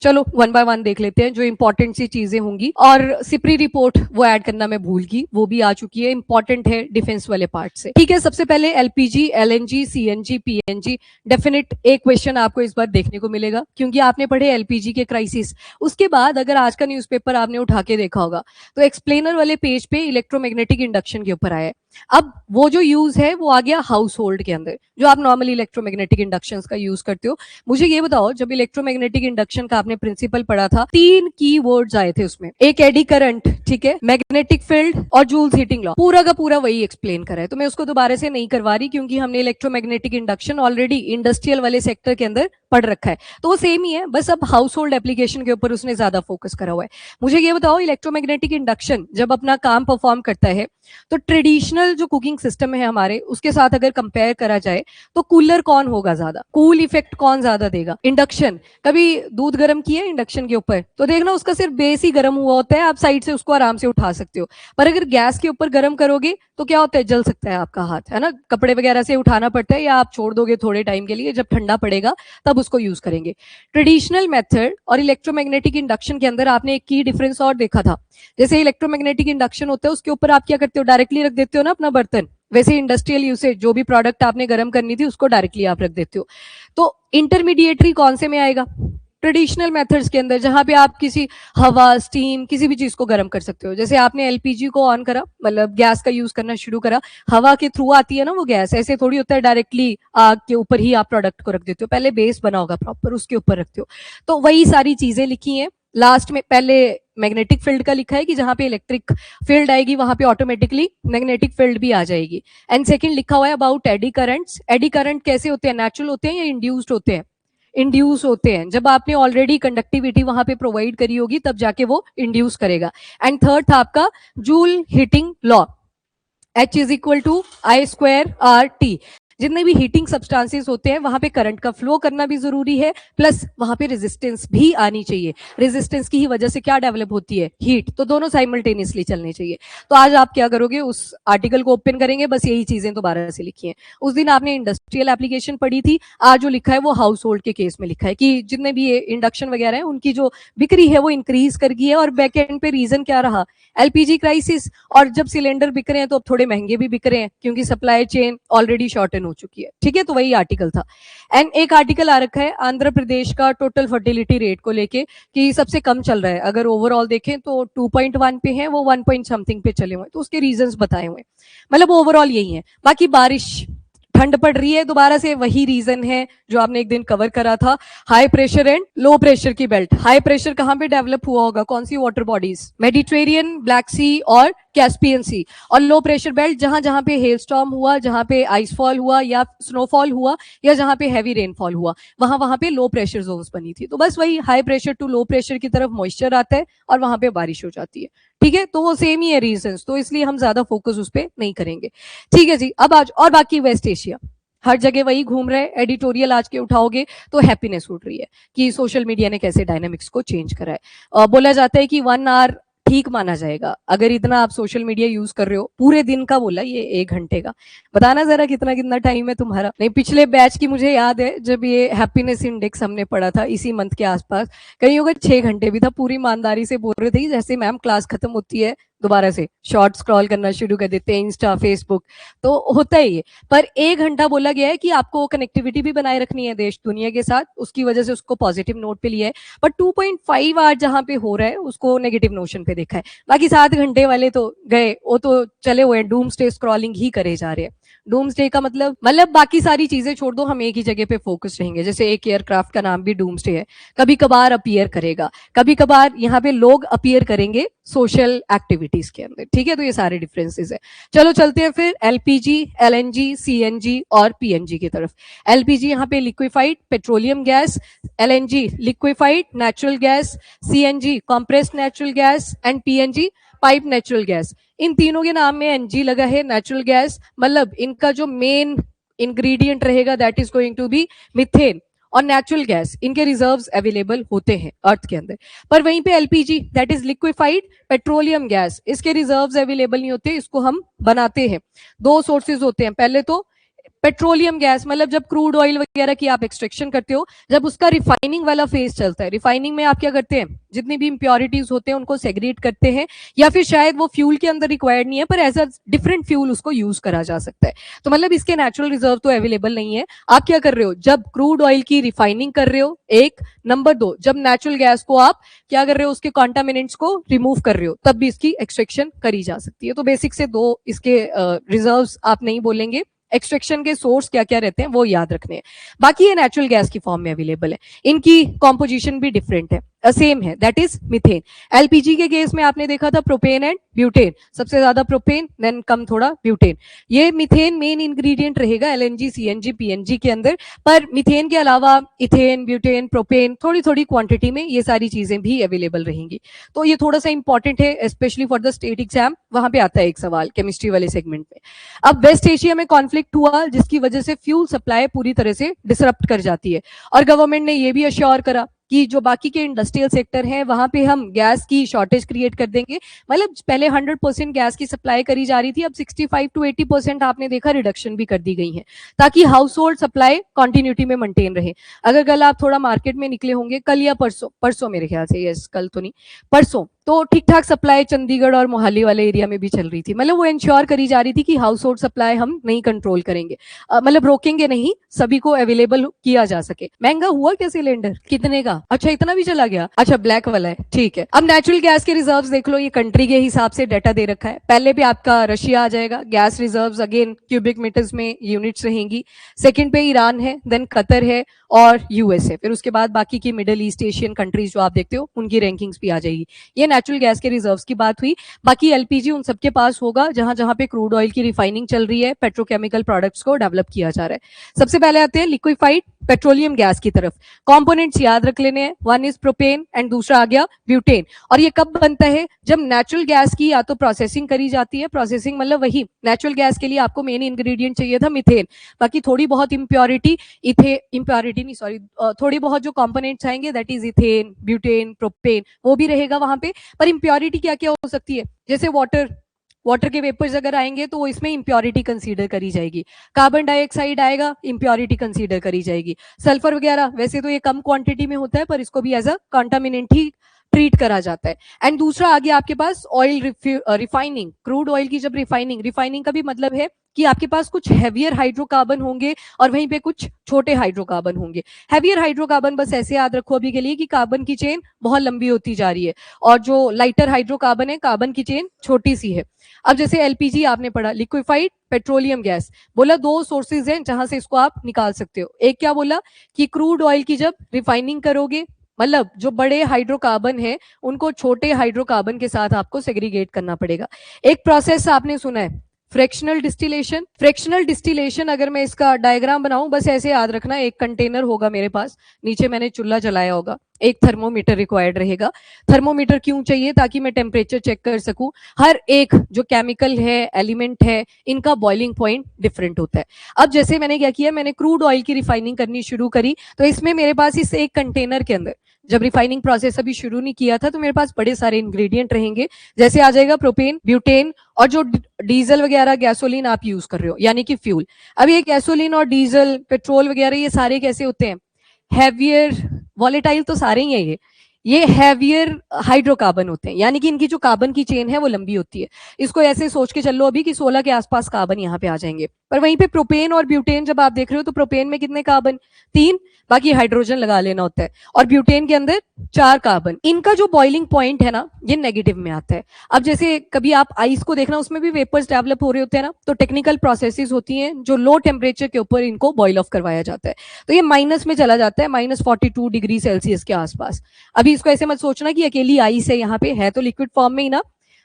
चलो one by one देख लेते हैं जो इंपॉर्टेंट सी चीजें होंगी। और सिप्री रिपोर्ट वो ऐड करना मैं भूल गई, वो भी आ चुकी है, इंपॉर्टेंट है डिफेंस वाले पार्ट से। ठीक है, सबसे पहले LPG, LNG, CNG, PNG. Definite एक क्वेश्चन आपको इस बार देखने को मिलेगा क्योंकि आपने पढ़े एलपीजी के क्राइसिस। उसके बाद अगर आज का न्यूज़पेपर आपने उठा के देखा होगा तो एक्सप्लेनर वाले पेज पे इलेक्ट्रोमैग्नेटिक इंडक्शन के ऊपर आया है। अब वो जो यूज है वो आ गया हाउस होल्ड के अंदर, जो आप नॉर्मली इलेक्ट्रोमैग्नेटिक इंडक्शन का यूज करते हो। मुझे ये बताओ, जब इलेक्ट्रोमैग्नेटिक इंडक्शन का आपने प्रिंसिपल पढ़ा था, 3 की वर्ड्स आए थे उसमें, एक एडी करंट, ठीक है, मैग्नेटिक फील्ड और जूल्स हीटिंग लॉ। पूरा का पूरा वही एक्सप्लेन करा है, तो मैं उसको दोबारा से नहीं करवा रही क्योंकि हमने इलेक्ट्रोमैग्नेटिक इंडक्शन ऑलरेडी इंडस्ट्रियल वाले सेक्टर के अंदर पढ़ रखा है, तो वो सेम ही है, बस अब हाउस होल्ड एप्लीकेशन के ऊपर उसने ज्यादा फोकस करा हुआ है। मुझे ये बताओ, इलेक्ट्रोमैग्नेटिक इंडक्शन जब अपना काम परफॉर्म करता है तो ट्रेडिशनल जो कुकिंग सिस्टम है हमारे, उसके साथ अगर कंपेयर करा जाए तो कूलर कौन होगा ज्यादा, कूल इफेक्ट कौन ज्यादा देगा? इंडक्शन। कभी दूध गर्म किया इंडक्शन के ऊपर तो देखना उसका सिर्फ बेस ही गर्म हुआ होता है, आप साइड से उसको आराम से उठा सकते हो। पर अगर गैस के ऊपर गर्म करोगे तो क्या होता है, जल सकता है आपका हाथ, है ना, कपड़े वगैरह से उठाना पड़ता है, या आप छोड़ दोगे थोड़े टाइम के लिए, जब ठंडा पड़ेगा तब उसको यूज करेंगे। ट्रेडिशनल मेथड और इलेक्ट्रोमैग्नेटिक इंडक्शन के अंदर आपने एक की डिफरेंस और देखा था। जैसे इलेक्ट्रोमैग्नेटिक इंडक्शन होता है उसके ऊपर आप क्या करते हो, डायरेक्टली रख देते हो ना अपना बर्तन, वैसे इंडस्ट्रियल यूसेज जो भी प्रोडक्ट आपने गर्म करनी थी उसको डायरेक्टली आप रख देते हो। तो इंटरमीडिएटरी कौन से में आएगा? ट्रेडिशनल मेथड्स के अंदर, जहां पे आप किसी हवा, स्टीम, किसी भी चीज को गर्म कर सकते हो। जैसे आपने एलपीजी को ऑन करा, मतलब गैस का यूज करना शुरू करा, हवा के थ्रू आती है ना वो गैस, ऐसे थोड़ी होता है डायरेक्टली आग के ऊपर ही आप प्रोडक्ट को रख देते हो, पहले बेस बना होगा प्रॉपर, उसके ऊपर रखते हो। तो वही सारी चीजें लिखी हैं लास्ट में। पहले मैग्नेटिक फील्ड का लिखा है कि जहां पे इलेक्ट्रिक फील्ड आएगी वहां पे ऑटोमेटिकली मैग्नेटिक फील्ड भी आ जाएगी। एंड सेकंड लिखा हुआ है about eddy currents. Eddy current कैसे होते हैं, नेचुरल होते हैं या इंड्यूस्ड होते हैं? इंड्यूस होते हैं, जब आपने ऑलरेडी कंडक्टिविटी वहां पे प्रोवाइड करी होगी तब जाके वो इंड्यूस करेगा। एंड थर्ड था आपका Joule heating law, H is equal to I square R T. जितने भी हीटिंग सब्सटेंसेस होते हैं वहां पे करंट का फ्लो करना भी जरूरी है, प्लस वहां पे रेजिस्टेंस भी आनी चाहिए। रेजिस्टेंस की ही वजह से क्या डेवलप होती है, हीट, तो दोनों साइमल्टेनियसली चलने चाहिए। तो आज आप क्या करोगे, उस आर्टिकल को ओपन करेंगे, बस यही चीजें दोबारा से लिखी हैं। उस दिन आपने इंडस्ट्रियल एप्लीकेशन पढ़ी थी, आज जो लिखा है वो हाउस होल्ड के केस में लिखा है कि जितने भी इंडक्शन वगैरह है उनकी जो बिक्री है वो इंक्रीज कर गई है। और बैक एंड पे रीजन क्या रहा, एलपीजी क्राइसिस, और जब सिलेंडर बिक रहे हैं तो अब थोड़े महंगे भी बिक रहे हैं क्योंकि सप्लाई चेन ऑलरेडी शॉर्टन हो चुकी है। ठीक है, तो वही आर्टिकल था। एंड एक आर्टिकल आ रखा है आंध्र प्रदेश का टोटल फर्टिलिटी रेट को लेके कि सबसे कम चल रहा है, अगर ओवरऑल देखें तो 2.1 पे है, वो 1 पॉइंट समथिंग पे चले हुए, तो उसके रीजंस बताए हुए, मतलब ओवरऑल यही है। बाकी बारिश, ठंड पड़ रही है, दोबारा से वही रीजन है जो आपने एक दिन कवर करा था, high pressure and low pressure की बेल्ट। हाई प्रेशर कहां पे डेवलप हुआ होगा, कौन सी वाटर बॉडीज, मेडिटेरियन, ब्लैक सी और कैस्पियन सी। और लो प्रेशर बेल्ट जहां जहां पे हेल स्टॉर्म हुआ, जहां पे आइसफॉल हुआ या स्नोफॉल हुआ या जहां पे हैवी रेनफॉल हुआ, वहां वहां पे लो प्रेशर जोन्स बनी थी। तो बस वही high pressure to low pressure की तरफ मॉइस्चर आता है और वहां पे बारिश हो जाती है। ठीक है, तो वो सेम ही है रीजंस, तो इसलिए हम ज्यादा फोकस उस पर नहीं करेंगे। ठीक है जी, अब आज और बाकी वेस्ट एशिया हर जगह वही घूम रहे हैं। एडिटोरियल आज के उठाओगे तो हैप्पीनेस उठ रही है कि सोशल मीडिया ने कैसे डायनामिक्स को चेंज करा है। बोला जाता है कि 1 आवर ठीक माना जाएगा अगर इतना आप सोशल मीडिया यूज कर रहे हो पूरे दिन का, बोला ये 1 घंटे का, बताना जरा कितना कितना टाइम है तुम्हारा। नहीं, पिछले बैच की मुझे याद है जब ये हैप्पीनेस इंडेक्स हमने पढ़ा था इसी मंथ के आसपास, कहीं होगा 6 घंटे भी था, पूरी ईमानदारी से बोल रहे थे जैसे मैम क्लास खत्म होती है दोबारा से शॉर्ट स्क्रॉल करना शुरू कर देते हैं, इंस्टा, फेसबुक, तो होता है ये। पर 1 घंटा बोला गया है कि आपको कनेक्टिविटी भी बनाए रखनी है देश दुनिया के साथ, उसकी वजह से उसको पॉजिटिव नोट पे लिया है। पर 2.5 आवर जहां पे हो रहा है उसको नेगेटिव नोशन पे देखा है। बाकी 7 घंटे वाले तो गए, वो तो चले हुए हैं, डूम स्टे स्क्रॉलिंग ही करे जा रहे हैं। डूम स्टे का मतलब बाकी सारी चीजें छोड़ दो, हम एक ही जगह पे फोकस रहेंगे। जैसे एक एयरक्राफ्ट का नाम भी डूम स्टे है, कभी कभार अपीयर करेगा, कभी कभार यहाँ पे लोग अपीयर करेंगे सोशल एक्टिविटीज के अंदर। ठीक है, तो ये सारे डिफरेंसेस है। चलो चलते हैं फिर एलपीजी, एलएनजी, सीएनजी और पीएनजी की तरफ। एलपीजी यहाँ पे liquefied petroleum gas, LNG liquefied natural gas, CNG compressed natural gas and PNG pipe natural gas. इन तीनों के नाम में एनजी लगा है, नेचुरल गैस, मतलब इनका जो मेन इंग्रेडिएंट रहेगा that is going to be methane. और नेचुरल गैस, इनके रिजर्व्स अवेलेबल होते हैं अर्थ के अंदर। पर वहीं पे LPG that is liquefied petroleum gas, इसके रिजर्व्स अवेलेबल नहीं होते, इसको हम बनाते हैं। 2 सोर्सेज होते हैं, पहले तो पेट्रोलियम गैस मतलब जब क्रूड ऑयल वगैरह की आप एक्सट्रैक्शन करते हो, जब उसका रिफाइनिंग वाला फेज चलता है, रिफाइनिंग में आप क्या करते हैं, जितनी भी इंप्योरिटीज होते हैं उनको सेग्रीट करते हैं, या फिर शायद वो फ्यूल के अंदर रिक्वायर्ड नहीं है पर एज अ डिफरेंट फ्यूल उसको यूज करा जा सकता है। तो मतलब इसके नेचुरल रिजर्व तो अवेलेबल नहीं है। आप क्या कर रहे हो, जब क्रूड ऑयल की रिफाइनिंग कर रहे हो, एक नंबर दो, जब नेचुरल गैस को आप क्या कर रहे हो, उसके कॉन्टामिनेंट्स को रिमूव कर रहे हो, तब भी इसकी एक्सट्रैक्शन करी जा सकती है। तो बेसिक से दो इसके रिजर्व्स आप नहीं बोलेंगे, एक्सट्रैक्शन के सोर्स क्या क्या रहते हैं वो याद रखने हैं। बाकी ये नेचुरल गैस की फॉर्म में अवेलेबल है, इनकी कॉम्पोजिशन भी डिफरेंट है, सेम है, दैट इज मीथेन। एलपीजी के केस में आपने देखा था प्रोपेन एंड ब्यूटेन, सबसे ज्यादा प्रोपेन देन कम थोड़ा ब्यूटेन। ये मीथेन मेन इंग्रेडिएंट रहेगा एलएनजी सीएनजी पीएनजी के अंदर, पर मीथेन के अलावा इथेन ब्यूटेन प्रोपेन थोड़ी थोड़ी क्वांटिटी में ये सारी चीजें भी अवेलेबल रहेंगी। तो ये थोड़ा सा इंपॉर्टेंट है specially for the state exam, वहां पे आता है एक सवाल केमिस्ट्री वाले सेगमेंट में। अब वेस्ट एशिया में कॉन्फ्लिक्ट हुआ जिसकी वजह से फ्यूल सप्लाई पूरी तरह से डिसरप्ट कर जाती है, और गवर्नमेंट ने ये भी अश्योर करा कि जो बाकी के इंडस्ट्रियल सेक्टर हैं वहां पे हम गैस की शॉर्टेज क्रिएट कर देंगे। मतलब पहले 100% गैस की सप्लाई करी जा रही थी, अब 65 to 80% आपने देखा रिडक्शन भी कर दी गई है, ताकि हाउस होल्ड सप्लाई कंटिन्यूटी में मेंटेन रहे। अगर कल आप थोड़ा मार्केट में निकले होंगे, कल या परसों मेरे ख्याल से, यस कल तो नहीं परसों, तो ठीक ठाक सप्लाई चंडीगढ़ और मोहाली वाले एरिया में भी चल रही थी। मतलब वो इंश्योर करी जा रही थी कि हाउस होल्ड सप्लाई हम नहीं कंट्रोल करेंगे, मतलब रोकेंगे नहीं, सभी को अवेलेबल किया जा सके। महंगा हुआ क्या सिलेंडर, कितने का, अच्छा इतना भी चला गया, अच्छा ब्लैक वाला है, ठीक है। अब नेचुरल गैस के रिजर्व्स देख लो, ये कंट्री के हिसाब से डाटा दे रखा है। पहले पे आपका रशिया आ जाएगा, gas reserves again cubic metres में यूनिट्स रहेंगी। सेकंड पे ईरान है, देन कतर है और यूएस है, फिर उसके बाद बाकी की मिडिल ईस्ट एशियन कंट्रीज जो आप देखते हो उनकी रैंकिंग्स भी आ जाएगी। ये नेचुरल गैस के रिजर्व्स की बात हुई। बाकी एलपीजी उन सबके पास होगा जहां जहां पे क्रूड ऑयल की रिफाइनिंग चल रही है, पेट्रोकेमिकल प्रोडक्ट्स को डेवलप किया जा रहा है। सबसे पहले आते हैं लिक्विफाइड पेट्रोलियम गैस की तरफ। कंपोनेंट्स याद रख लेने हैं, वन इज प्रोपेन एंड दूसरा आ गया ब्यूटेन। और ये कब बनता है, जब नेचुरल गैस की या तो प्रोसेसिंग करी जाती है, प्रोसेसिंग मतलब वही नेचुरल गैस के लिए आपको मेन इंग्रेडिएंट चाहिए था मीथेन, बाकी थोड़ी बहुत इंप्योरिटी नहीं सॉरी थोड़ी बहुत जो कंपोनेंट्स आएंगे that is ethane butane propane वो भी रहेगा वहां पे। पर इंप्योरिटी क्या क्या हो सकती है, जैसे वाटर के वेपर्स अगर आएंगे तो वो इसमें इंप्योरिटी कंसीडर करी जाएगी, कार्बन डाइऑक्साइड आएगा इंप्योरिटी कंसीडर करी जाएगी, सल्फर वगैरह वैसे तो ये कम क्वांटिटी में होता है पर इसको भी एज अ कंटामिनेंट ही ट्रीट करा जाता है। एंड दूसरा आ गया आपके पास ऑयल रिफाइनिंग, क्रूड ऑयल की जब रिफाइनिंग का भी मतलब है कि आपके पास कुछ हैवियर हाइड्रोकार्बन होंगे और वहीं पे कुछ छोटे हाइड्रोकार्बन होंगे। हैवियर हाइड्रोकार्बन बस ऐसे याद रखो अभी के लिए कि कार्बन की चेन बहुत लंबी होती जा रही है, और जो लाइटर हाइड्रोकार्बन है कार्बन की चेन छोटी सी है। अब जैसे एलपीजी आपने पढ़ा, लिक्विफाइड पेट्रोलियम गैस, बोला दो सोर्सेज हैं जहां से इसको आप निकाल सकते हो। एक क्या बोला कि क्रूड ऑयल की जब रिफाइनिंग करोगे, मतलब जो बड़े हाइड्रोकार्बन है उनको छोटे हाइड्रोकार्बन के साथ आपको सेग्रीगेट करना पड़ेगा। एक प्रोसेस आपने सुना है फ्रैक्शनल डिस्टिलेशन। फ्रैक्शनल डिस्टिलेशन अगर मैं इसका डायग्राम बनाऊं, बस ऐसे याद रखना, एक कंटेनर होगा मेरे पास, नीचे मैंने चूल्हा जलाया होगा, एक थर्मोमीटर रिक्वायर्ड रहेगा। थर्मोमीटर क्यों चाहिए, ताकि मैं टेम्परेचर चेक कर सकूं। हर एक जो केमिकल है एलिमेंट है इनका बॉइलिंग पॉइंट डिफरेंट होता है। अब जैसे मैंने क्या किया, मैंने क्रूड ऑयल की रिफाइनिंग करनी शुरू करी, तो इसमें मेरे पास इस एक कंटेनर के अंदर, जब रिफाइनिंग प्रोसेस अभी शुरू नहीं किया था तो मेरे पास बड़े सारे इंग्रेडिएंट रहेंगे, जैसे आ जाएगा प्रोपेन ब्यूटेन और जो डीजल वगैरह गैसोलीन आप यूज कर रहे हो यानी कि फ्यूल। अब ये गैसोलीन और डीजल पेट्रोल वगैरह ये सारे कैसे होते हैं, हैवियर वॉलेटाइल तो सारे ही हैं, ये हैवियर हाइड्रोकार्बन होते हैं, यानी कि इनकी जो कार्बन की चेन है वो लंबी होती है। इसको ऐसे सोच के चलो अभी कि 16 के आसपास कार्बन यहाँ पे आ जाएंगे। पर वहीं पे प्रोपेन और ब्यूटेन जब आप देख रहे हो तो प्रोपेन में कितने कार्बन, 3, बाकी हाइड्रोजन लगा लेना होता है, और ब्यूटेन के अंदर 4 कार्बन। इनका जो बॉइलिंग पॉइंट है ना ये नेगेटिव में आता है। अब जैसे कभी आप आइस को देखना, उसमें भी वेपर्स डेवलप हो रहे होते हैं ना, तो टेक्निकल प्रोसेसेस होती हैं जो लो टेम्परेचर के ऊपर इनको बॉइल ऑफ करवाया जाता है, तो ये माइनस में चला जाता है, -42 डिग्री सेल्सियस के आसपास। अभी इसको ऐसे मत सोचना कि अकेली आइस है यहाँ पे, है तो लिक्विड फॉर्म में ही ना।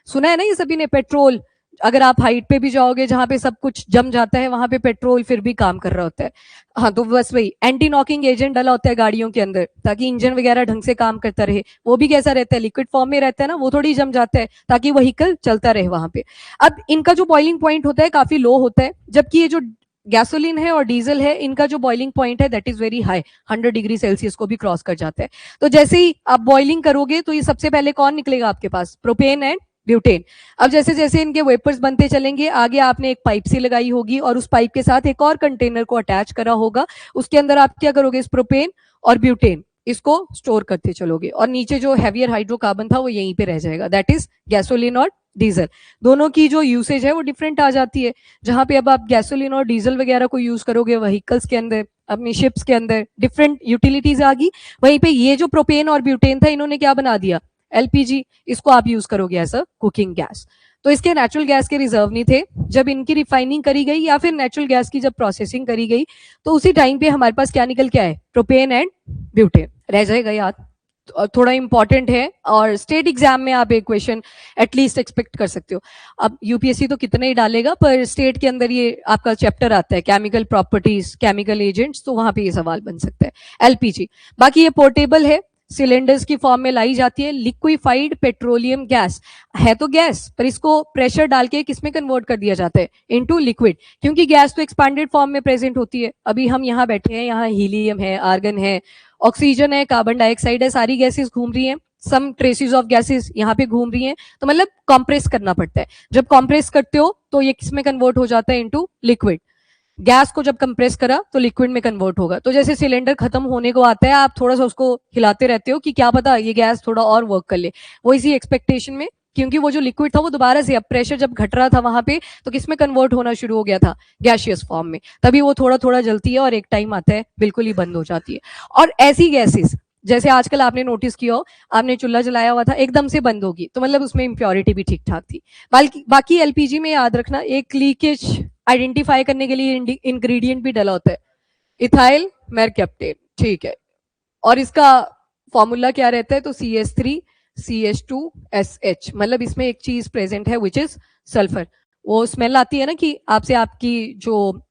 सुना है ना ये सभी ने, पेट्रोल अगर आप हाइट पे भी जाओगे जहां पे सब कुछ जम जाता है वहां पे पेट्रोल फिर भी काम कर रहा होता है। हाँ तो बस वही एंटी नॉकिंग एजेंट डाला होता है गाड़ियों के अंदर ताकि इंजन वगैरह ढंग से काम करता रहे। वो भी कैसा रहता है, लिक्विड फॉर्म में रहता है ना, वो थोड़ी जम जाता है ताकि व्हीकल चलता रहे वहां पे। अब इनका जो बॉइलिंग पॉइंट होता है काफी लो होता है, जबकि ये जो गैसोलीन है और डीजल है इनका जो बॉइलिंग पॉइंट है that is very high, 100 degree Celsius को भी क्रॉस कर जाता है। तो जैसे ही आप बॉइलिंग करोगे तो ये सबसे पहले कौन निकलेगा आपके पास, प्रोपेन एंड ब्यूटेन। अब जैसे जैसे इनके वेपर्स बनते चलेंगे, आगे आपने एक पाइप सी लगाई होगी और उस पाइप के साथ एक और कंटेनर को अटैच करा होगा, उसके अंदर आप क्या करोगे, इस प्रोपेन और ब्यूटेन इसको स्टोर करते चलोगे, और नीचे जो हैवियर हाइड्रोकार्बन था वो यहीं पे रह जाएगा, दैट इज गैसोलीन और डीजल। दोनों की जो यूसेज है वो डिफरेंट आ जाती है, जहां पे अब आप गैसोलीन और डीजल वगैरह को यूज करोगे व्हीकल्स के अंदर, अपनी शिप्स के अंदर डिफरेंट यूटिलिटीज आ गई, वहीं पे ये जो प्रोपेन और ब्यूटेन था इन्होंने क्या बना दिया, एलपीजी, इसको आप यूज करोगे एज अ कुकिंग गैस। तो इसके नेचुरल गैस के रिजर्व नहीं थे, जब इनकी रिफाइनिंग करी गई या फिर नेचुरल गैस की जब प्रोसेसिंग करी गई तो उसी टाइम पे हमारे पास क्या निकल के आए, प्रोपेन एंड ब्यूटेन। रह जाएगा याद, थोड़ा इंपॉर्टेंट है, और स्टेट एग्जाम में आप एक क्वेश्चन एटलीस्ट एक्सपेक्ट कर सकते हो। अब यूपीएससी तो कितने ही डालेगा, पर स्टेट के अंदर ये आपका चैप्टर आता है केमिकल प्रॉपर्टीज, केमिकल एजेंट्स, तो वहां पे ये सवाल बन सकता है। एलपीजी, बाकी ये पोर्टेबल है, सिलेंडर्स की फॉर्म में लाई जाती है, लिक्विफाइड पेट्रोलियम गैस है तो गैस, पर इसको प्रेशर डाल के किसमें कन्वर्ट कर दिया जाता है, इनटू लिक्विड, क्योंकि गैस तो एक्सपांडेड फॉर्म में प्रेजेंट होती है। अभी हम यहाँ बैठे हैं, यहाँ हीलियम है, आर्गन है, ऑक्सीजन है, कार्बन डाइऑक्साइड है, सारी गैसेस घूम रही हैं, सम ट्रेसेस ऑफ गैसेस यहाँ पे घूम रही हैं, तो मतलब कॉम्प्रेस करना पड़ता है। जब कॉम्प्रेस करते हो तो ये किसमें कन्वर्ट हो जाता है, इनटू लिक्विड। गैस को जब कंप्रेस करा तो लिक्विड में कन्वर्ट होगा। तो जैसे सिलेंडर खत्म होने को आता है, आप थोड़ा सा उसको हिलाते रहते हो कि क्या पता ये गैस थोड़ा और वर्क कर ले, वो इसी एक्सपेक्टेशन में, क्योंकि वो जो लिक्विड था वो दोबारा से, अब प्रेशर जब घट रहा था वहां पे, तो किसमें कन्वर्ट होना शुरू हो गया था, गैशियस फॉर्म में, तभी वो थोड़ा थोड़ा जलती है और एक टाइम आता है बिल्कुल ही बंद हो जाती है। और ऐसी गैसेस जैसे आजकल आपने नोटिस किया हो, आपने चूल्हा जलाया हुआ था, एकदम से बंद होगी, तो मतलब उसमें इम्प्योरिटी भी ठीक ठाक थी। बाकी एलपीजी में याद रखना, एक लीकेज आइडेंटिफाई करने के लिए इंग्रेडिएंट भी डला होता है, इथाइल मेरकैप्टेन, ठीक है, और इसका फॉर्मूला क्या रहता है, तो CH3CH2SH, मतलब इसमें एक चीज प्रेजेंट है विच इज सल्फर। वो स्मेल आती है ना कि आपसे आपकी जो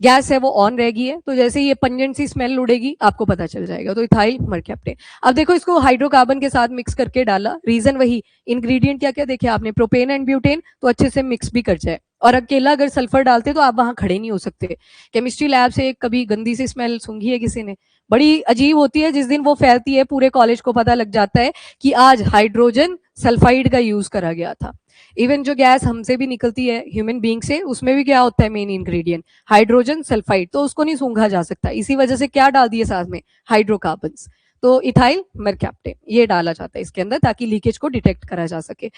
गैस है वो ऑन रहेगी है, तो जैसे ये पंजेंट सी स्मेल उड़ेगी आपको पता चल जाएगा, तो इथाइल मरकैप्टेन। अब देखो इसको हाइड्रोकार्बन के साथ मिक्स करके डाला, रीजन वही, इंग्रेडिएंट क्या क्या देखे आपने, प्रोपेन एंड ब्यूटेन, तो अच्छे से मिक्स भी कर जाए। और अकेला अगर सल्फर डालते तो आप वहां खड़े नहीं हो सकते। केमिस्ट्री लैब से कभी गंदी सी स्मेल सूंघी है किसी ने, बड़ी अजीब होती है, जिस दिन वो फैलती है पूरे कॉलेज को पता लग जाता है कि आज हाइड्रोजन सल्फाइड का यूज करा गया था। इवन जो गैस हमसे भी निकलती है ह्यूमन बींग से, उसमें भी क्या होता है मेन इंग्रेडिएंट, हाइड्रोजन सल्फाइड, तो उसको नहीं सूंघा जा सकता, इसी वजह से क्या डाल दिए साथ में, हाइड्रोकार्बन्स, तो इथाइल मेरकैप्टेन ये डाला जाता है इसके अंदर ताकि लीकेज को डिटेक्ट करा जा सके।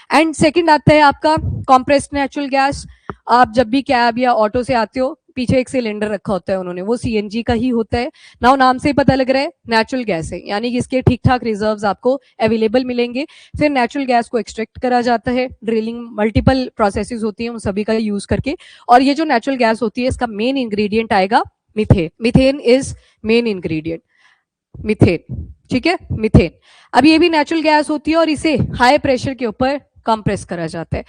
एंड सेकंड आता है आपका कॉम्प्रेस्ड नेचुरल गैस। आप जब भी कैब या ऑटो से आते हो, पीछे एक सिलेंडर रखा होता है उन्होंने, वो सीएनजी का ही होता है। नाउ नाम से ही पता लग रहा है नेचुरल गैस है, यानी कि इसके ठीक ठाक रिजर्व्स आपको अवेलेबल मिलेंगे। फिर नेचुरल गैस को एक्सट्रैक्ट करा जाता है, ड्रिलिंग मल्टीपल प्रोसेसेस होती हैं उन सभी का यूज करके, और ये जो नेचुरल गैस होती है इसका मेन इंग्रेडिएंट आएगा methane. Methane is main ingredient, methane, ठीक है, मीथेन। अब ये भी नेचुरल गैस होती है और इसे हाई प्रेशर के ऊपर कंप्रेस करा जाता है।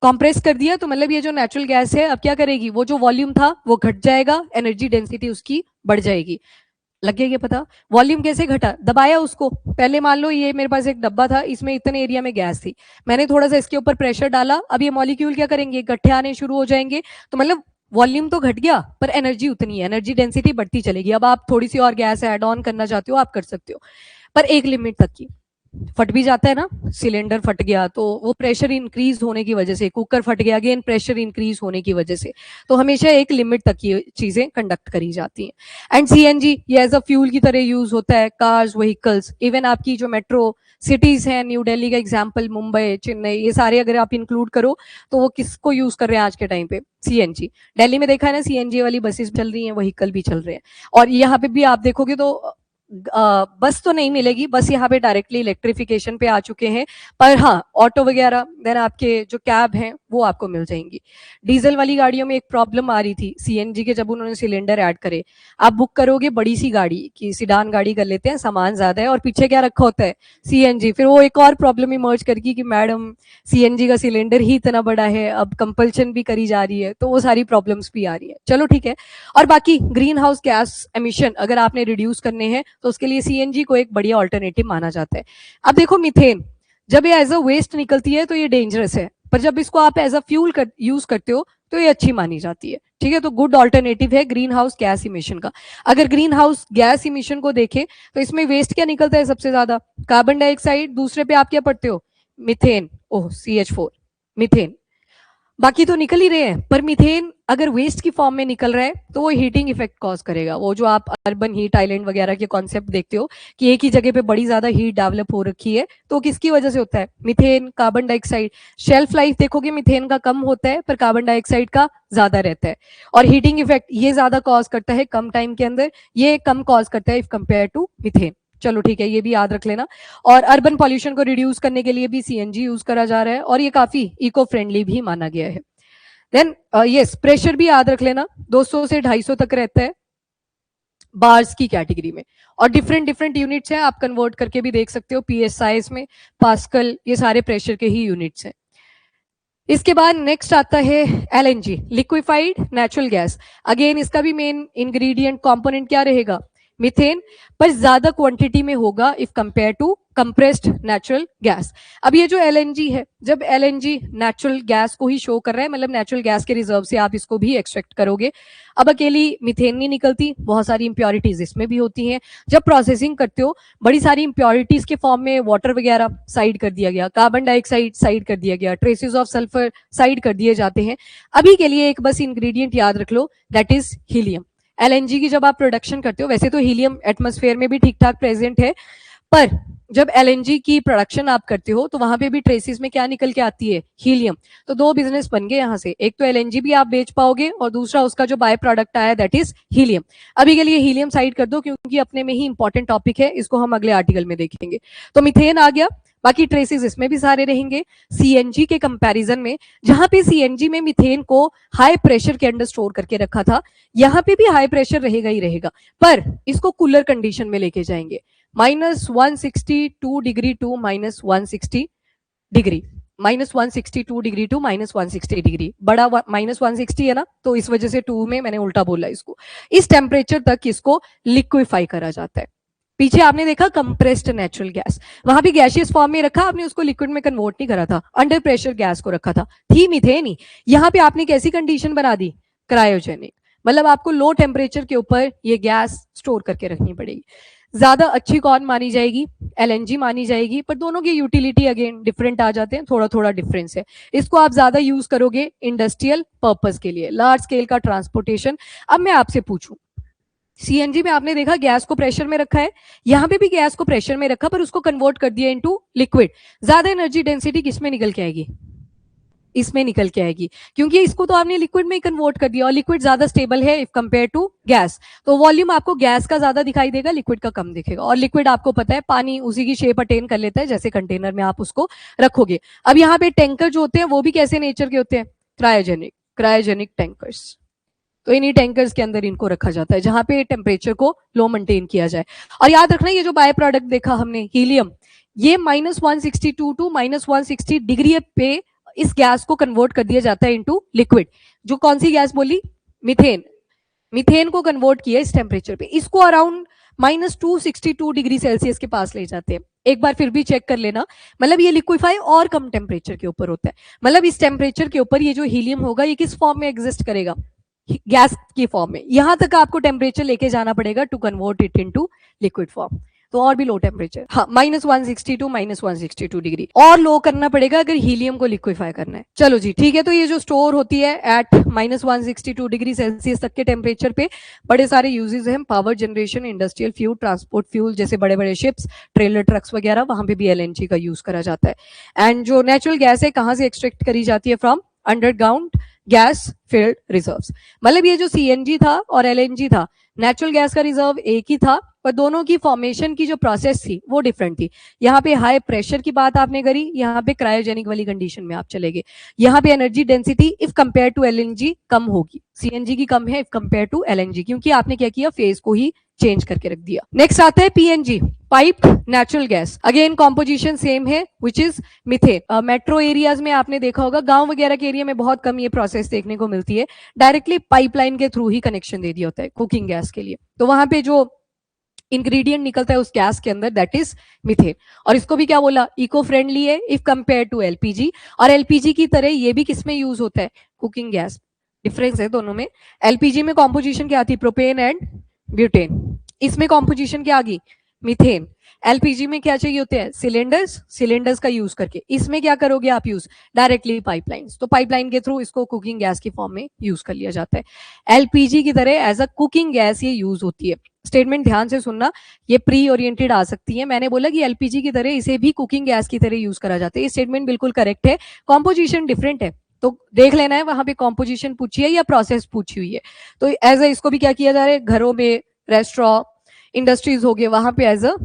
कंप्रेस कर दिया तो मतलब ये जो नेचुरल गैस है अब क्या करेगी, वो जो वॉल्यूम था वो घट जाएगा, एनर्जी डेंसिटी उसकी बढ़ जाएगी। लग गया ये पता, वॉल्यूम कैसे घटा, दबाया उसको, पहले मान लो ये मेरे पास एक डब्बा था, इसमें इतने एरिया में गैस थी, मैंने थोड़ा सा इसके ऊपर प्रेशर डाला, अब ये मॉलिक्यूल क्या करेंगे, इकट्ठे आने शुरू हो जाएंगे, तो मतलब वॉल्यूम तो घट गया पर एनर्जी उतनी है, एनर्जी डेंसिटी बढ़ती चलेगी। अब आप थोड़ी सी और गैस ऐड ऑन करना चाहते हो आप कर सकते हो, पर एक लिमिट तक की। फट भी जाता है ना, सिलेंडर फट गया तो वो प्रेशर इंक्रीज होने की वजह से, कुकर फट गया अगेन प्रेशर इंक्रीज होने की वजह से, तो हमेशा एक लिमिट तक की चीजें कंडक्ट करी जाती हैं। एंड सीएनजी ये एज अ फ्यूल की तरह यूज होता है, कार्स, व्हीकल्स, इवन आपकी जो मेट्रो सिटीज हैं, न्यू दिल्ली का एग्जाम्पल, मुंबई, चेन्नई, ये सारे अगर आप इंक्लूड करो तो वो किसको यूज कर रहे हैं आज के टाइम पे, सीएनजी। दिल्ली में देखा है ना सीएनजी वाली बसेस चल रही हैं, व्हीकल भी चल रहे हैं, और यहाँ पे भी आप देखोगे तो बस तो नहीं मिलेगी, बस यहाँ पे डायरेक्टली इलेक्ट्रिफिकेशन पे आ चुके हैं, पर हाँ ऑटो वगैरह, देन आपके जो कैब हैं वो आपको मिल जाएंगी। डीजल वाली गाड़ियों में एक प्रॉब्लम आ रही थी सीएनजी के, जब उन्होंने सिलेंडर ऐड करे, आप बुक करोगे बड़ी सी गाड़ी की, सिडान गाड़ी कर लेते हैं, सामान ज्यादा है और पीछे क्या रखा होता है, सीएनजी, फिर वो एक और प्रॉब्लम इमर्ज करगी कि मैडम सीएनजी का सिलेंडर ही इतना बड़ा है, अब कंपल्शन भी करी जा रही है, तो वो सारी प्रॉब्लम्स भी आ रही है। चलो ठीक है, और बाकी ग्रीन हाउस गैस एमिशन अगर आपने रिड्यूस करने हैं तो उसके लिए सीएनजी को एक बढ़िया ऑल्टरनेटिव माना जाता है। अब देखो मीथेन जब ये एज अ वेस्ट निकलती है तो ये डेंजरस है, पर जब इसको आप एज अ फ्यूल यूज करते हो तो ये अच्छी मानी जाती है, ठीक है, तो गुड ऑल्टरनेटिव है ग्रीन हाउस गैस इमिशन का। अगर ग्रीन हाउस गैस इमिशन को देखें तो इसमें वेस्ट क्या निकलता है सबसे ज्यादा, कार्बन डाइऑक्साइड, दूसरे पे आप क्या पढ़ते हो, मीथेन, ओह CH4 मीथेन, बाकी तो निकल ही रहे हैं, पर मीथेन अगर वेस्ट की फॉर्म में निकल रहा है तो वो हीटिंग इफेक्ट कॉज करेगा। वो जो आप अर्बन हीट आइलैंड वगैरह के कॉन्सेप्ट देखते हो कि एक ही जगह पे बड़ी ज्यादा हीट डेवलप हो रखी है, तो किसकी वजह से होता है? Methane, carbon dioxide. Shelf life देखोगे मीथेन का कम होता है पर कार्बन डाइऑक्साइड का ज्यादा रहता है, और हीटिंग इफेक्ट ये ज्यादा कॉज करता है कम टाइम के अंदर, ये कम कॉज करता है इफ कंपेयर टू मीथेन। चलो ठीक है, ये भी याद रख लेना। और अर्बन पॉल्यूशन को रिड्यूस करने के लिए भी सीएनजी यूज करा जा रहा है, और ये काफी इको फ्रेंडली भी माना गया है। देन यस, प्रेशर भी याद रख लेना, 200 से 250 तक रहता है बार्स की कैटेगरी में, और डिफरेंट डिफरेंट यूनिट्स हैं, आप कन्वर्ट करके भी देख सकते हो पीएसआई में, पास्कल, ये सारे प्रेशर के ही यूनिट्स हैं। इसके बाद नेक्स्ट आता है LNG, liquefied natural gas. Again इसका भी मेन इंग्रेडिएंट कंपोनेंट क्या रहेगा? मीथेन, पर ज्यादा क्वांटिटी में होगा if compare to compressed natural gas. अब ये जो एलएनजी है, जब एलएनजी नेचुरल गैस को ही शो कर रहा है, मतलब नेचुरल गैस के रिजर्व से आप इसको भी एक्सट्रैक्ट करोगे। अब अकेली मीथेन नहीं निकलती, बहुत सारी इंप्योरिटीज इसमें भी होती हैं। जब प्रोसेसिंग करते हो, बड़ी सारी इंप्योरिटीज के फॉर्म में वाटर वगैरह साइड कर दिया गया, कार्बन डाइऑक्साइड साइड कर दिया गया, ट्रेसेस ऑफ सल्फर साइड कर दिए जाते हैं। अभी के लिए एक बस इंग्रेडिएंट याद रख लो, दैट इज हीलियम। एलएनजी की जब आप प्रोडक्शन करते हो, वैसे तो हीलियम एटमॉस्फेयर में भी ठीक ठाक प्रेजेंट है, पर जब एलएनजी की प्रोडक्शन आप करते हो तो वहां पे भी ट्रेसेस में क्या निकल के आती है? हीलियम। तो दो बिजनेस बन गए यहाँ से, एक तो एलएनजी भी आप बेच पाओगे और दूसरा उसका जो बाय प्रोडक्ट आया दैट इज हीलियम। अभी के लिए हीलियम साइड कर दो, क्योंकि अपने में ही इंपॉर्टेंट टॉपिक है, इसको हम अगले आर्टिकल में देखेंगे। तो मीथेन आ गया, बाकी ट्रेसेस इसमें भी सारे रहेंगे। सीएनजी के कंपैरिजन में, जहां पे सीएनजी में मीथेन को हाई प्रेशर के अंदर स्टोर करके रखा था, यहाँ पे भी हाई प्रेशर रहेगा ही रहेगा, पर इसको कूलर कंडीशन में लेके जाएंगे, -162 degree to -160 degree, -162 degree to -160 degree, बड़ा -160 है ना, तो इस वजह से 2 में मैंने उल्टा बोला इसको। इस टेम्परेचर तक इसको लिक्विफाई करा जाता है। पीछे आपने देखा कंप्रेस्ड नेचुरल गैस, वहां भी गैसियस फॉर्म में रखा, आपने उसको लिक्विड में कन्वर्ट नहीं करा था, अंडर प्रेशर गैस को रखा था, थी मीथेन ही। यहाँ पे आपने कैसी कंडीशन बना दी? क्रायोजेनिक, मतलब आपको लो टेम्परेचर के ऊपर ये गैस स्टोर करके रखनी पड़ेगी। ज्यादा अच्छी कौन मानी जाएगी? एलएनजी मानी जाएगी, पर दोनों की यूटिलिटी अगेन डिफरेंट आ जाते हैं, थोड़ा थोड़ा डिफरेंस है। इसको आप ज्यादा यूज करोगे इंडस्ट्रियल पर्पस के लिए, लार्ज स्केल का ट्रांसपोर्टेशन। अब मैं आपसे पूछूं, सीएनजी में आपने देखा गैस को प्रेशर में रखा है, यहाँ पे भी गैस को प्रेशर में रखा, पर उसको कन्वर्ट कर दिया इनटू लिक्विड। ज्यादा एनर्जी डेंसिटी किसमें निकल के आएगी? इसमें निकल के आएगी, क्योंकि इसको तो आपने लिक्विड में ही कन्वर्ट कर दिया, और लिक्विड ज्यादा स्टेबल है इफ कंपेयर टू गैस, तो वॉल्यूम आपको गैस का ज्यादा दिखाई देगा, लिक्विड का कम दिखेगा। और लिक्विड आपको पता है पानी उसी की शेप अटेन कर लेता है जैसे कंटेनर में आप उसको रखोगे। अब यहाँ पे टैंकर जो होते हैं वो भी कैसे नेचर के होते हैं? Cryogenic tankers. तो इन्हीं टैंकर्स के अंदर इनको रखा जाता है, जहां पे टेम्परेचर को लो मेंटेन किया जाए। और याद रखना, ये जो बाय प्रोडक्ट देखा हमने हीलियम, ये -162 टू -160 डिग्री पे इस गैस को कन्वर्ट कर दिया जाता है इनटू लिक्विड। जो कौन सी गैस बोली? मीथेन। मीथेन को कन्वर्ट किया इस टेम्परेचर पे, इसको अराउंड -262 डिग्री सेल्सियस के पास ले जाते हैं। एक बार फिर भी चेक कर लेना, मतलब ये लिक्विफाई और कम टेम्परेचर के ऊपर होता है, मतलब इस टेम्परेचर के ऊपर ये जो हीलियम होगा ये किस फॉर्म में एग्जिस्ट करेगा? गैस की फॉर्म में। यहां तक आपको टेम्परेचर लेके जाना पड़ेगा to convert it into liquid form, तो और भी लो टेम्परेचर, हाँ -160 टू -162 डिग्री और लो करना पड़ेगा अगर हीलियम को लिक्विफाई करना है। चलो जी ठीक है, तो ये जो स्टोर होती है एट -162 डिग्री सेल्सियस तक के टेम्परेचर पे, बड़े सारे यूजेस हैं, power generation, industrial fuel, transport fuel, जैसे बड़े बड़े शिप्स, ट्रेलर ट्रक्स वगैरह, वहां पे भी एलएनजी का यूज करा जाता है। एंड जो नेचुरल गैस है कहां से एक्सट्रैक्ट करी जाती है? From underground gas field reserves. मतलब ये जो सीएनजी था और एलएनजी था, नेचुरल गैस का रिजर्व एक ही था, पर दोनों की फॉर्मेशन की जो प्रोसेस थी वो डिफरेंट थी। यहाँ पे हाई प्रेशर की बात आपने करी, यहाँ पे क्रायोजेनिक वाली कंडीशन में आप चले गए। यहाँ पे energy density if compare to LNG कम होगी, सीएनजी की कम है इफ कंपेयर टू एलएनजी, क्योंकि आपने क्या किया? फेज को ही चेंज करके रख दिया। नेक्स्ट आता है PNG, piped natural gas. Again composition same है, which is methane. Metro areas में आपने देखा होगा, गांव वगैरह के एरिया में बहुत कम ये प्रोसेस देखने को मिलती है, डायरेक्टली पाइपलाइन के थ्रू ही कनेक्शन दे दिया होता है कुकिंग गैस के लिए। तो वहां पे जो इंग्रेडिएंट निकलता है उस गैस के अंदर दैट इज मीथेन। और इसको भी क्या बोला? इको फ्रेंडली है इफ कंपेयर टू एलपीजी, और एलपीजी की तरह ये भी किसमें यूज होता है? Cooking gas. डिफरेंस है दोनों में। एलपीजी में कॉम्पोजिशन क्या आती है? Propane and butane. इसमें कॉम्पोजिशन क्या आ गई? मीथेन। एलपीजी में क्या चाहिए होते हैं, सिलेंडर्स का यूज करके। इसमें क्या करोगे आप यूज, डायरेक्टली पाइपलाइंस, तो पाइपलाइन के थ्रू इसको कुकिंग गैस की फॉर्म में यूज कर लिया जाता है। एलपीजी की तरह एज अ कुकिंग गैस ये यूज होती है। स्टेटमेंट ध्यान से सुनना, ये प्री ओरिएंटेड आ सकती है। मैंने बोला कि एलपीजी की तरह इसे भी कुकिंग गैस की तरह यूज करा जाता है, ये स्टेटमेंट बिल्कुल करेक्ट है। कॉम्पोजिशन डिफरेंट है, तो देख लेना है वहां पे कॉम्पोजिशन पूछी है या प्रोसेस पूछी हुई है। तो एज अ इसको भी क्या किया जा रहा है, घरों में, रेस्टोरेंट, इंडस्ट्रीज हो गए, वहां पे एज अ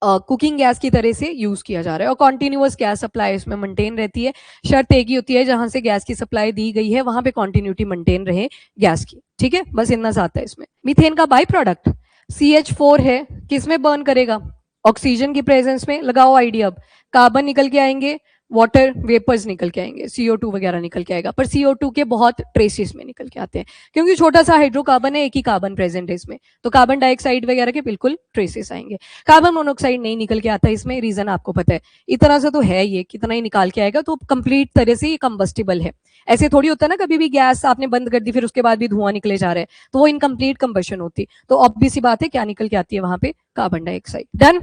कुकिंग गैस की तरह से यूज किया जा रहा है। और कॉन्टिन्यूअस गैस सप्लाई इसमें मेंटेन रहती है। शर्त एक ही होती है, जहां से गैस की सप्लाई दी गई है वहां पे कॉन्टिन्यूटी मेंटेन रहे गैस की। ठीक है, बस इतना सा आता है इसमें। मीथेन का बाई प्रोडक्ट CH4 है, किसमें बर्न करेगा, ऑक्सीजन की प्रेजेंस में। लगाओ आइडिया अब, कार्बन निकल के आएंगे, वाटर वेपर्स निकल के आएंगे, CO2 वगैरह निकल के आएगा, पर CO2 के बहुत ट्रेसेस में निकल के आते हैं, क्योंकि छोटा सा हाइड्रोकार्बन है, एक ही कार्बन प्रेजेंट है इसमें, तो कार्बन डाइऑक्साइड वगैरह के बिल्कुल ट्रेसेस आएंगे। कार्बन मोनोऑक्साइड नहीं निकल के आता है इसमें, रीजन आपको पता है। इतना सा तो है, ये कितना ही निकाल के आएगा, तो कंप्लीट तरह से ये कंबस्टिबल है। ऐसे थोड़ी होता है ना, कभी भी गैस आपने बंद कर दी फिर उसके बाद भी धुआं निकले जा रहा है, तो वो इनकम्प्लीट कंबशन होती। तो ऑब्वियस सी बात है क्या निकल के आती है वहां पे, कार्बन डाइऑक्साइड। डन।